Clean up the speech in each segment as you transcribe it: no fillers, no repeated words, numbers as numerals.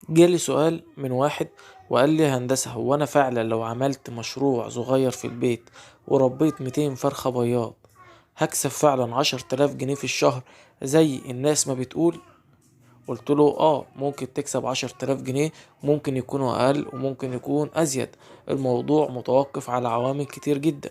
جالي سؤال من واحد وقال لي: هندسة، هو أنا فعلا لو عملت مشروع صغير في البيت وربيت 200 فرخة بياض هكسب فعلا 10 تلاف جنيه في الشهر زي الناس ما بتقول؟ قلت له ممكن تكسب 10 تلاف جنيه، ممكن يكونوا أقل وممكن يكون أزيد. الموضوع متوقف على عوامل كتير جدا،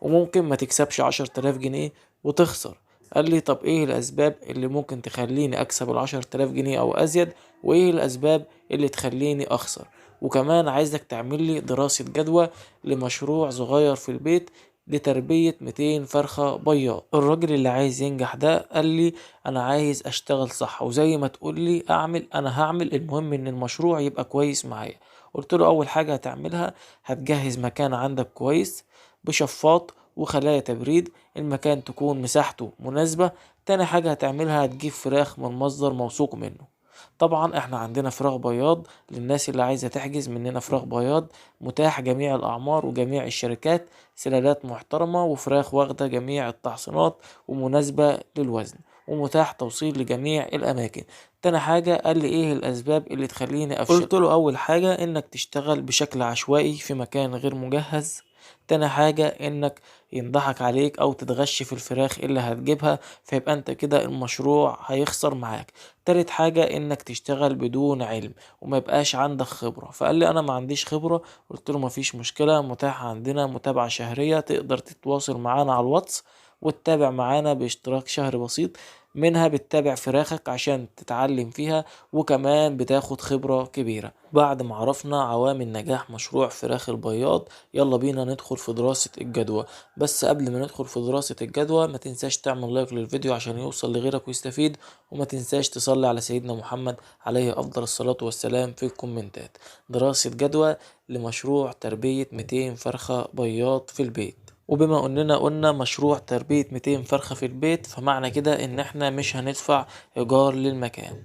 وممكن ما تكسبش 10 تلاف جنيه وتخسر. قال لي: طب ايه الأسباب اللي ممكن تخليني أكسب ال10 تلاف جنيه أو أزيد، وايه الأسباب اللي تخليني أخسر؟ وكمان عايزك تعمل لي دراسة جدوى لمشروع صغير في البيت لتربية 200 فرخة بياض. الراجل اللي عايز ينجح ده قال لي: انا عايز اشتغل صح، وزي ما تقول لي اعمل انا هعمل، المهم ان المشروع يبقى كويس معايا. قلت له: اول حاجة هتعملها هتجهز مكان عندك كويس بشفاط وخلايا تبريد، المكان تكون مساحته مناسبة. تاني حاجة هتعملها هتجيب فراخ من مصدر موثوق منه. طبعا احنا عندنا فراخ بياض للناس اللي عايزة تحجز مننا فراخ بياض، متاح جميع الأعمار وجميع الشركات، سلالات محترمة وفراخ واخدة جميع التحصينات ومناسبة للوزن، ومتاح توصيل لجميع الأماكن. تاني حاجة قال لي: ايه الأسباب اللي تخليني أفشل؟ قلت له: أول حاجة إنك تشتغل بشكل عشوائي في مكان غير مجهز. تاني حاجة إنك ينضحك عليك أو تتغش في الفراخ اللي هتجيبها، فيبقى أنت كده المشروع هيخسر معاك. تالت حاجة إنك تشتغل بدون علم وما يبقاش عندك خبرة. فقال لي: أنا ما عنديش خبرة. قلت له: مفيش مشكلة، متاح عندنا متابعة شهرية، تقدر تتواصل معانا على الواتس وتتابع معانا باشتراك شهر بسيط. منها بتتابع فراخك عشان تتعلم فيها، وكمان بتاخد خبرة كبيرة. بعد ما عرفنا عوامل نجاح مشروع فراخ البياض، يلا بينا ندخل في دراسة الجدوى. بس قبل ما ندخل في دراسة الجدوى ما تنساش تعمل لايك للفيديو عشان يوصل لغيرك ويستفيد، وما تنساش تصلي على سيدنا محمد عليه أفضل الصلاة والسلام في الكومنتات. دراسة جدوى لمشروع تربية 200 فرخة بياض في البيت. وبما اننا قلنا مشروع تربية 200 فرخة في البيت، فمعنى كده ان احنا مش هندفع ايجار للمكان.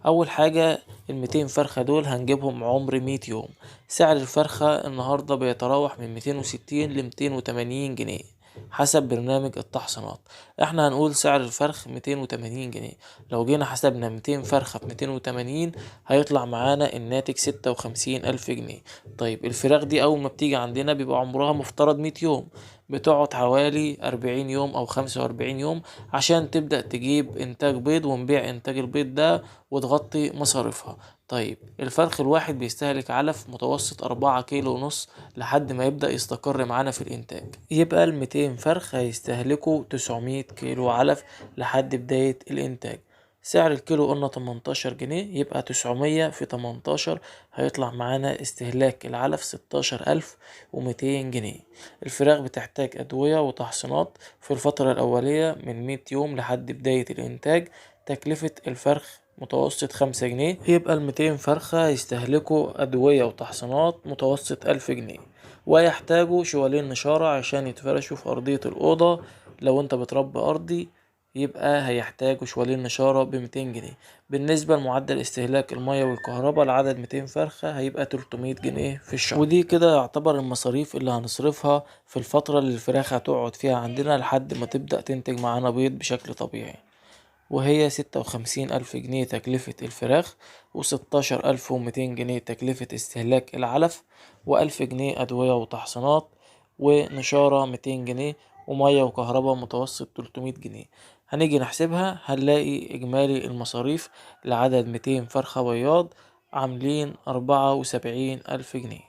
اول حاجة ال200 فرخة دول هنجيبهم عمر 100 يوم. سعر الفرخة النهاردة بيتراوح من 260 ل280 جنيه حسب برنامج التحصينات. احنا هنقول سعر الفرخ 280 جنيه. لو جينا حسبنا 200 فرخة ب280 هيطلع معانا الناتج 56 ألف جنيه. طيب الفراخ دي أول ما بتيجي عندنا بيبقى عمرها مفترض 100 يوم، بتقعد حوالي 40 يوم أو 45 يوم عشان تبدأ تجيب إنتاج بيض، ونبيع إنتاج البيض ده وتغطي مصاريفها. طيب الفرخ الواحد بيستهلك علف متوسط 4 كيلو ونص لحد ما يبدأ يستقر معانا في الإنتاج. يبقى 200 فرخ هيستهلكوا 900 كيلو علف لحد بداية الإنتاج. سعر الكيلو قلنا 18 جنيه، يبقى 900 في 18 هيطلع معانا استهلاك العلف 16,200 جنيه. الفراخ بتحتاج أدوية وتحصينات في الفترة الأولية من 100 يوم لحد بداية الإنتاج. تكلفة الفرخ متوسط 5 جنيه، يبقى 200 فرخة يستهلكوا أدوية وتحصينات متوسط 1000 جنيه. ويحتاجوا شوالين نشارة عشان يتفرشوا في أرضية الأوضة. لو انت بتربي أرضي يبقى هيحتاجوا شوالين نشارة ب200 جنيه. بالنسبة لمعدل استهلاك المية والكهرباء لعدد 200 فرخة هيبقى 300 جنيه في الشهر. ودي كده يعتبر المصاريف اللي هنصرفها في الفترة اللي الفراخ هتقعد فيها عندنا لحد ما تبدأ تنتج معانا بيض بشكل طبيعي. وهي 56 ألف جنيه تكلفة الفراخ، و16,200 جنيه تكلفة استهلاك العلف، و1000 جنيه أدوية وتحصينات ونشارة 200 جنيه، ومية وكهرباء متوسط 300 جنيه. هنيجي نحسبها هنلاقي إجمالي المصاريف لعدد 200 فرخة بياض عاملين 74 ألف جنيه.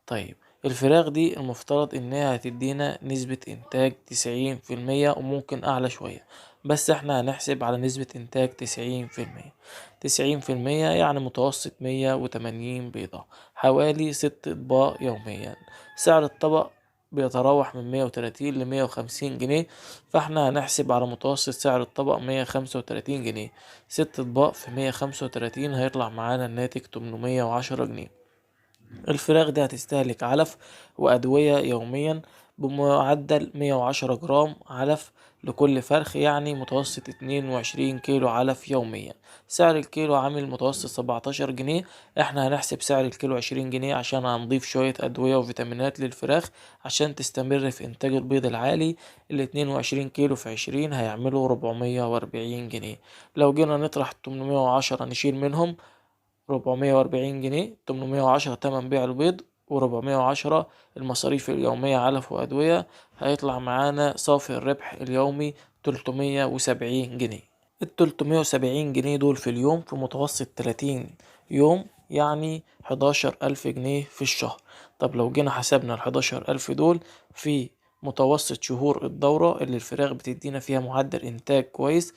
طيب الفراخ دي المفترض انها هتدينا نسبة انتاج 90% وممكن اعلى شوية، بس احنا هنحسب على نسبة انتاج 90%. 90% يعني متوسط 180 بيضة، حوالي 6 اطباق يوميا. سعر الطبق بيتراوح من 130 ل150 جنيه، فاحنا هنحسب على متوسط سعر الطبق 135 جنيه. 6 اطباق في 135 هيطلع معانا الناتج 810 جنيه. الفراخ دي هتستهلك علف وأدوية يوميا بمعدل 110 جرام علف لكل فرخ، يعني متوسط 22 كيلو علف يوميا. سعر الكيلو عامل متوسط 17 جنيه. احنا هنحسب سعر الكيلو 20 جنيه عشان هنضيف شوية أدوية وفيتامينات للفراخ عشان تستمر في إنتاج البيض العالي. 22 كيلو في 20 هيعملوا 440 جنيه. لو جينا نطرح 810 نشيل منهم 440 جنيه، 810 تمن بيع البيض، و410 المصاريف اليومية علف وأدوية. هيطلع معانا صافي الربح اليومي 370 جنيه. ال370 جنيه دول في اليوم في متوسط 30 يوم، يعني 11 ألف جنيه في الشهر. طب لو جينا حسبنا ال11 ألف دول في متوسط شهور الدورة اللي الفراخ بتدينا فيها معدل إنتاج كويس،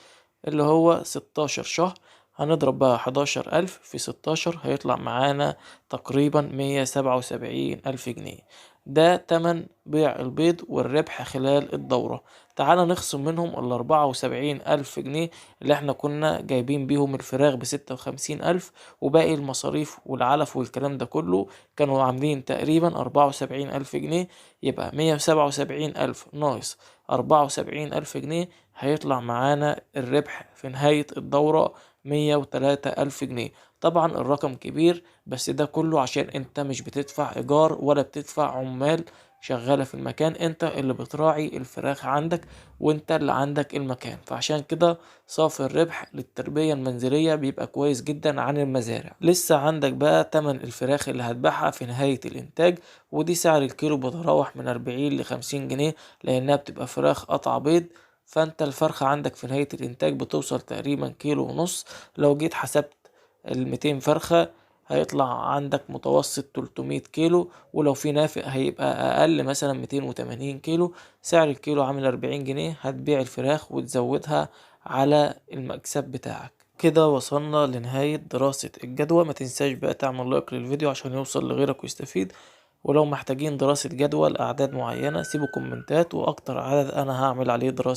اللي هو 16 شهر، هنضرب بقى 11 ألف في 16 هيطلع معانا تقريبا 177 ألف جنيه. ده تمن بيع البيض والربح خلال الدورة. تعالى نخصم منهم ال74 ألف جنيه اللي احنا كنا جايبين بيهم الفراخ ب56 ألف، وباقي المصاريف والعلف والكلام ده كله كانوا عاملين تقريبا 74 ألف جنيه. يبقى 177 ألف ناقص 74 ألف جنيه، هيطلع معانا الربح في نهاية الدورة 103 ألف جنيه. طبعا الرقم كبير، بس ده كله عشان انت مش بتدفع ايجار ولا بتدفع عمال شغالة في المكان، انت اللي بتراعي الفراخ عندك وانت اللي عندك المكان. فعشان كده صافي الربح للتربية المنزلية بيبقى كويس جدا عن المزارع. لسه عندك بقى تمن الفراخ اللي هتبيعها في نهاية الانتاج، ودي سعر الكيلو بتراوح من 40 ل50 جنيه، لانها بتبقى فراخ قطع بيض. فانت الفرخة عندك في نهاية الانتاج بتوصل تقريبا كيلو ونص. لو جيت حسبت 200 فرخة هيطلع عندك متوسط 300 كيلو، ولو في نافق هيبقى أقل مثلا 280 كيلو. سعر الكيلو عامل 40 جنيه، هتبيع الفراخ وتزودها على المكسب بتاعك. كده وصلنا لنهاية دراسة الجدوى. ما تنساش بقى تعمل لايك للفيديو عشان يوصل لغيرك ويستفيد. ولو محتاجين دراسة جدوى لأعداد معينة سيبوا كومنتات، وأكتر عدد أنا هعمل عليه دراسة